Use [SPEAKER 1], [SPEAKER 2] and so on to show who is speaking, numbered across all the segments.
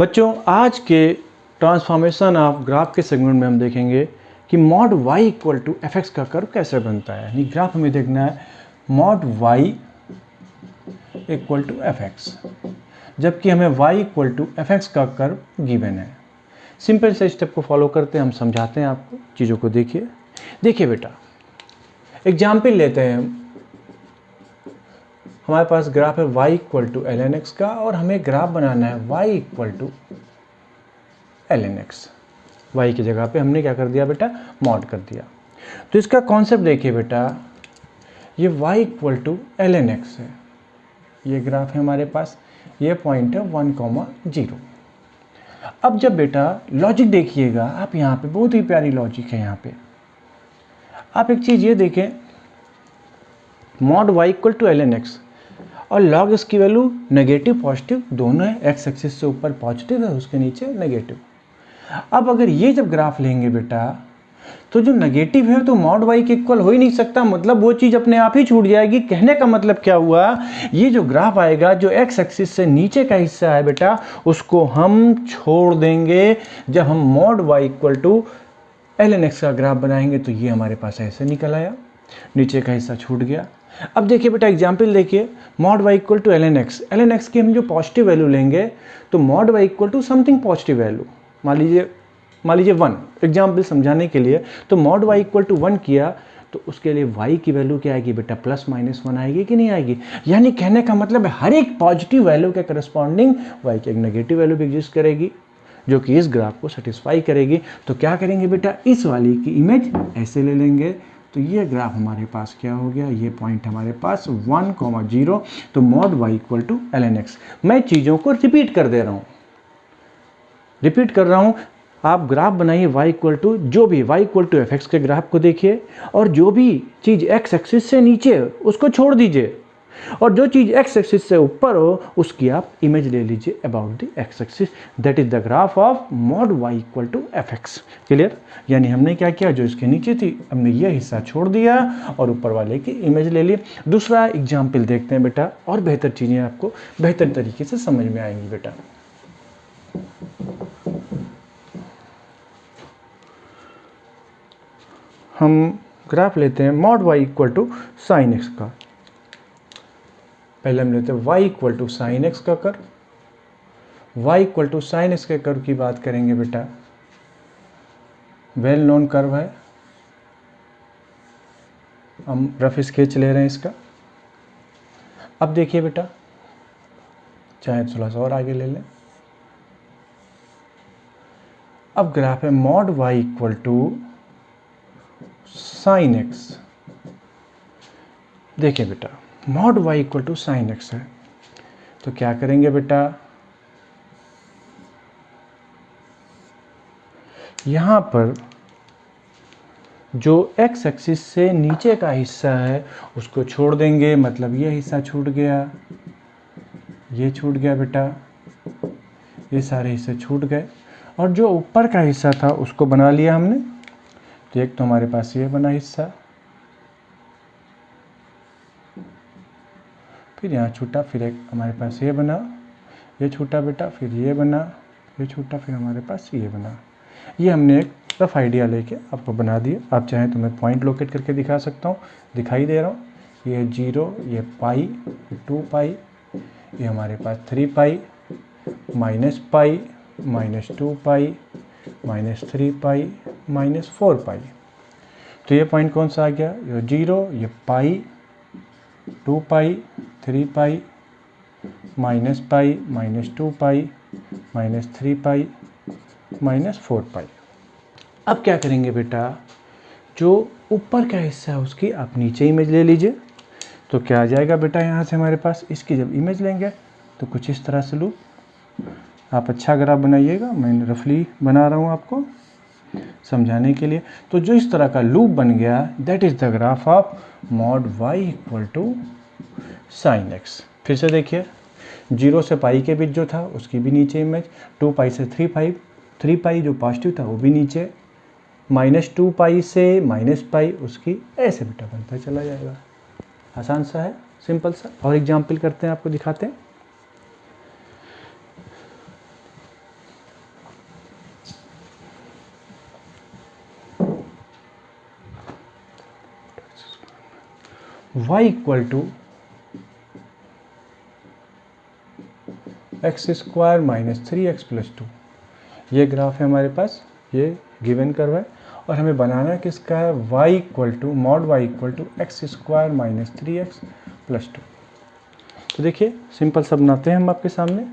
[SPEAKER 1] बच्चों, आज के ट्रांसफॉर्मेशन ऑफ ग्राफ के सेगमेंट में हम देखेंगे कि mod y equal to f x का कर्व कैसे बनता है। यानी ग्राफ हमें देखना है mod y equal to f x, जबकि हमें y equal to f x का कर्व गिवन है। सिंपल से स्टेप को फॉलो करते हैं, हम समझाते हैं आपको, चीज़ों को देखिए बेटा, एग्जाम्पल लेते हैं। हमारे पास ग्राफ है y equal to l n x का और हमें ग्राफ बनाना है y equal to l n x. Y की जगह पे हमने क्या कर दिया बेटा, मॉड कर दिया। तो इसका कॉन्सेप्ट देखिए बेटा, ये y equal to l n x है, ये ग्राफ है हमारे पास, ये पॉइंट है 1,0। अब जब बेटा लॉजिक देखिएगा आप, यहाँ पे बहुत ही प्यारी लॉजिक है। यहाँ पे आप एक चीज़ ये देखें, mod y equal to l n x और लॉग इसकी वैल्यू नेगेटिव पॉजिटिव दोनों है। एक्स एक्सिस से ऊपर पॉजिटिव है, उसके नीचे नेगेटिव। अब अगर ये जब ग्राफ लेंगे बेटा, तो जो नेगेटिव है तो मॉड y के इक्वल हो ही नहीं सकता, मतलब वो चीज़ अपने आप ही छूट जाएगी। कहने का मतलब क्या हुआ, ये जो ग्राफ आएगा, जो एक्स एक्सिस से नीचे का हिस्सा है बेटा, उसको हम छोड़ देंगे। जब हम mod y equal to l n x का ग्राफ बनाएंगे तो ये हमारे पास ऐसे निकल आया, नीचे का हिस्सा छूट गया। अब देखिए बेटा, एग्जाम्पल देखिए, mod y equal to l n x की हम जो पॉजिटिव वैल्यू लेंगे, तो mod y equal to something positive value, मान लीजिए 1, एग्जाम्पल समझाने के लिए। तो मॉड y इक्वल टू 1 किया तो उसके लिए y की वैल्यू क्या आएगी बेटा, ±1 आएगी कि नहीं आएगी। यानी कहने का मतलब है हर एक पॉजिटिव वैल्यू के करस्पॉन्डिंग y की एक नेगेटिव वैल्यू भी एग्जिस्ट करेगी, जो कि इस ग्राफ को सेटिस्फाई करेगी। तो क्या करेंगे बेटा, इस वाली की इमेज ऐसे ले लेंगे, तो ये ग्राफ हमारे पास क्या हो गया, ये पॉइंट हमारे पास 1,0। तो mod y equal to l n x. मैं चीज़ों को रिपीट कर दे रहा हूँ, रिपीट कर रहा हूँ। आप ग्राफ बनाइए y इक्वल टू, जो भी y equal to f x के ग्राफ को देखिए, और जो भी चीज़ x एक्सिस से नीचे है उसको छोड़ दीजिए, और जो चीज़ x एक्सिस से ऊपर हो उसकी आप इमेज ले लीजिए about the x axis. That is the graph of mod y equal to f x. Clear. यानी हमने क्या किया, जो इसके नीचे थी हमने ये हिस्सा छोड़ दिया और ऊपर वाले की इमेज ले ली। दूसरा एग्जाम्पल देखते हैं बेटा, और बेहतर चीज़ें आपको बेहतर तरीके से समझ में आएंगी बेटा। हम ग्राफ लेते हैं mod y equal to sine x का। पहले हम लेते हैं y equal to sine x का curve. y equal to sine x के कर्व की बात करेंगे बेटा, वेल नोन कर्व है, हम रफ स्केच ले रहे हैं इसका। अब देखिए बेटा, चाहे थोड़ा सा और आगे ले लें। अब ग्राफ है mod y equal to sine x. देखिए बेटा, mod y equal to sine x है, तो क्या करेंगे बेटा, यहाँ पर जो x एक्सिस से नीचे का हिस्सा है उसको छोड़ देंगे, मतलब ये हिस्सा छूट गया, ये छूट गया बेटा, ये सारे हिस्से छूट गए, और जो ऊपर का हिस्सा था उसको बना लिया हमने। तो एक तो हमारे पास ये बना हिस्सा, फिर यहाँ छूटा, फिर एक हमारे पास ये बना, ये छूटा बेटा, फिर ये बना, ये छूटा, फिर हमारे पास ये बना। ये हमने एक रफ आइडिया लेके आपको बना दिया। आप चाहें तो मैं पॉइंट लोकेट करके दिखा सकता हूँ, दिखाई दे रहा हूँ। ये 0, ये पाई, 2 पाई, ये हमारे पास 3 पाई, -पाई, -2 पाई, -3 पाई, -4 पाई। तो ये पॉइंट कौन सा आ गया, ये 0, ये पाई, 2 पाई, 3 पाई, -पाई, -2 पाई, -3 पाई, -4 पाई। अब क्या करेंगे बेटा, जो ऊपर का हिस्सा है उसकी आप नीचे इमेज ले लीजिए। तो क्या आ जाएगा बेटा, यहाँ से हमारे पास इसकी जब इमेज लेंगे तो कुछ इस तरह से लूप, आप अच्छा ग्राफ बनाइएगा, मैं रफली बना रहा हूँ आपको समझाने के लिए। तो जो इस तरह का लूप बन गया, that is the graph of mod y equal to sine x. फिर से देखिए, 0 से पाई के बीच जो था उसकी भी नीचे इमेज, 2 पाई से 3 पाई जो पॉजिटिव था वो भी नीचे, -2 पाई से -पाई उसकी, ऐसे बेटा बनता चला जाएगा। आसान सा है, सिंपल सा। और एग्जाम्पल करते हैं, आपको दिखाते हैं। y equal to x square minus 3x plus 2, ये ग्राफ है हमारे पास, ये गिवन कर्व है और हमें बनाना किसका है, y equal to mod y equal to x square minus 3x plus 2। तो देखिए सिंपल सा बनाते हैं हम आपके सामने।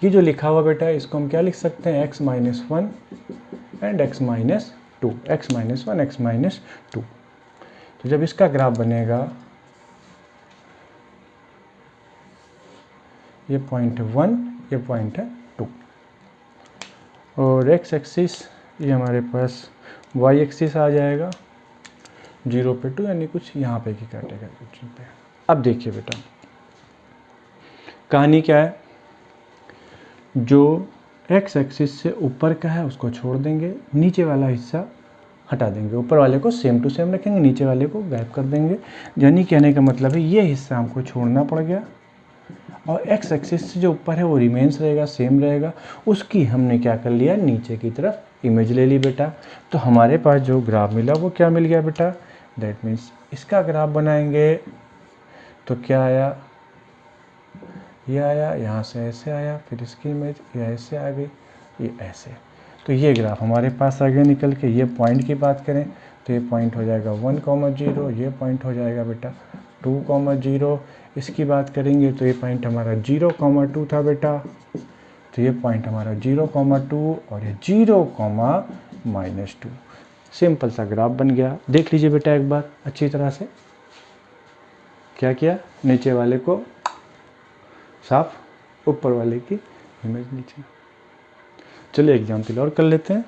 [SPEAKER 1] ये जो लिखा हुआ बेटा है इसको हम क्या लिख सकते हैं, x minus 1 and x minus 2, x minus 1 x minus 2। तो जब इसका ग्राफ बनेगा, ये पॉइंट 1, ये पॉइंट है 2 और x एक्सिस ये हमारे पास y एक्सिस आ जाएगा 0 पे 2, यानी कुछ यहाँ पे की काटेगा कुछ पे। अब देखिए बेटा कहानी क्या है, जो x एक्सिस से ऊपर का है उसको छोड़ देंगे, नीचे वाला हिस्सा हटा देंगे, ऊपर वाले को सेम टू सेम रखेंगे, नीचे वाले को गायब कर देंगे। यानी कहने का मतलब है ये हिस्सा हमको छोड़ना पड़ गया और x एक्सिस से जो ऊपर है वो रिमेंस रहेगा, सेम रहेगा, उसकी हमने क्या कर लिया, नीचे की तरफ इमेज ले ली बेटा। तो हमारे पास जो ग्राफ मिला वो क्या मिल गया बेटा, दैट मीन्स इसका ग्राफ बनाएंगे तो क्या आया, ये आया, यहाँ से ऐसे आया, फिर इसकी इमेज ये ऐसे आ गई, ये ऐसे। तो ये ग्राफ हमारे पास आ गया निकल के। ये पॉइंट की बात करें तो ये पॉइंट हो जाएगा 1,0, ये पॉइंट हो जाएगा बेटा 2,0। इसकी बात करेंगे तो ये पॉइंट हमारा 0,2 था बेटा, तो ये पॉइंट हमारा 0,2 और ये 0,-2। सिंपल सा ग्राफ बन गया। देख लीजिए बेटा एक बार अच्छी तरह से, क्या किया, नीचे वाले को साफ, ऊपर वाले की इमेज नीचे। चलिए एग्जाम्पल और कर लेते हैं।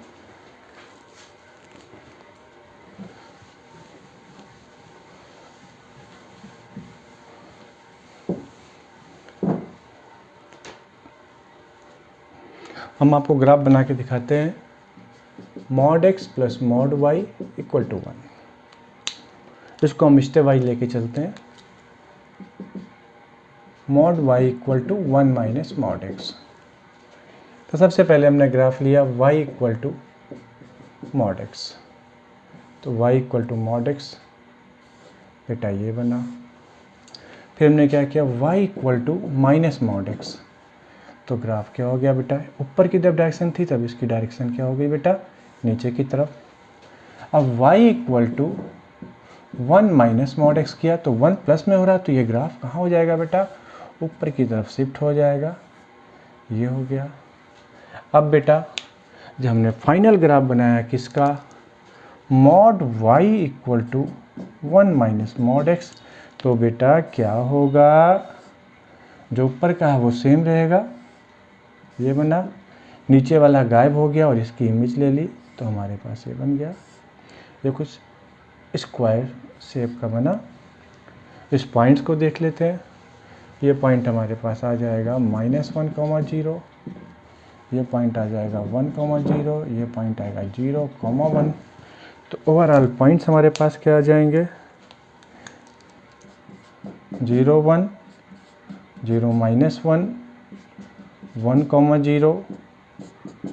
[SPEAKER 1] हम आपको ग्राफ बना के दिखाते हैं, mod x plus mod y equal to 1। इसको हम स्टेप वाइज लेके चलते हैं। Mod y equal to 1 minus mod x। तो सबसे पहले हमने ग्राफ लिया y equal to mod x, तो y equal to mod x बेटा ये बना। फिर हमने क्या किया, y equal to minus mod x, तो ग्राफ क्या हो गया बेटा, ऊपर की तरफ डायरेक्शन थी तब इसकी डायरेक्शन क्या हो गई बेटा, नीचे की तरफ। अब y equal to 1 minus mod x किया तो 1 प्लस में हो रहा, तो ये ग्राफ कहाँ हो जाएगा बेटा, ऊपर की तरफ शिफ्ट हो जाएगा, ये हो गया। अब बेटा जब हमने फाइनल ग्राफ बनाया किसका, mod y equal to 1 minus mod x, तो बेटा क्या होगा, जो ऊपर का है वो सेम रहेगा, ये बना, नीचे वाला गायब हो गया और इसकी इमेज ले ली, तो हमारे पास ये बन गया। ये कुछ स्क्वायर शेप का बना। इस पॉइंट्स को देख लेते हैं। ये पॉइंट हमारे पास आ जाएगा -1,0, ये पॉइंट आ जाएगा 1,0, ये पॉइंट आएगा 0,1। तो ओवरऑल पॉइंट्स हमारे पास क्या आ जाएंगे, 0, 1, 0, -1, 1,0,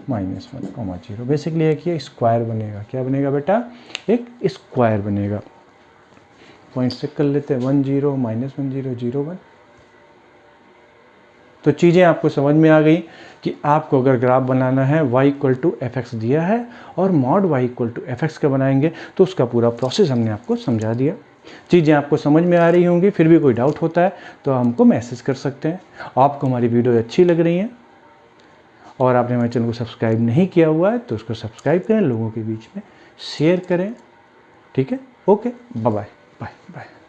[SPEAKER 1] -1,0। बेसिकली एक ये स्क्वायर बनेगा, क्या बनेगा बेटा, एक स्क्वायर बनेगा। पॉइंट से कर लेते हैं 1, 0, -1, 0, 0, 1। तो चीज़ें आपको समझ में आ गई कि आपको अगर ग्राफ बनाना है y इक्वल टू fx दिया है और mod y equal to fx का बनाएंगे तो उसका पूरा प्रोसेस हमने आपको समझा दिया। चीज़ें आपको समझ में आ रही होंगी, फिर भी कोई डाउट होता है तो हमको मैसेज कर सकते हैं। आपको हमारी वीडियो अच्छी लग रही है और आपने हमारे चैनल को सब्सक्राइब नहीं किया हुआ है तो उसको सब्सक्राइब करें, लोगों के बीच में शेयर करें, ठीक है। Okay, bye bye bye bye.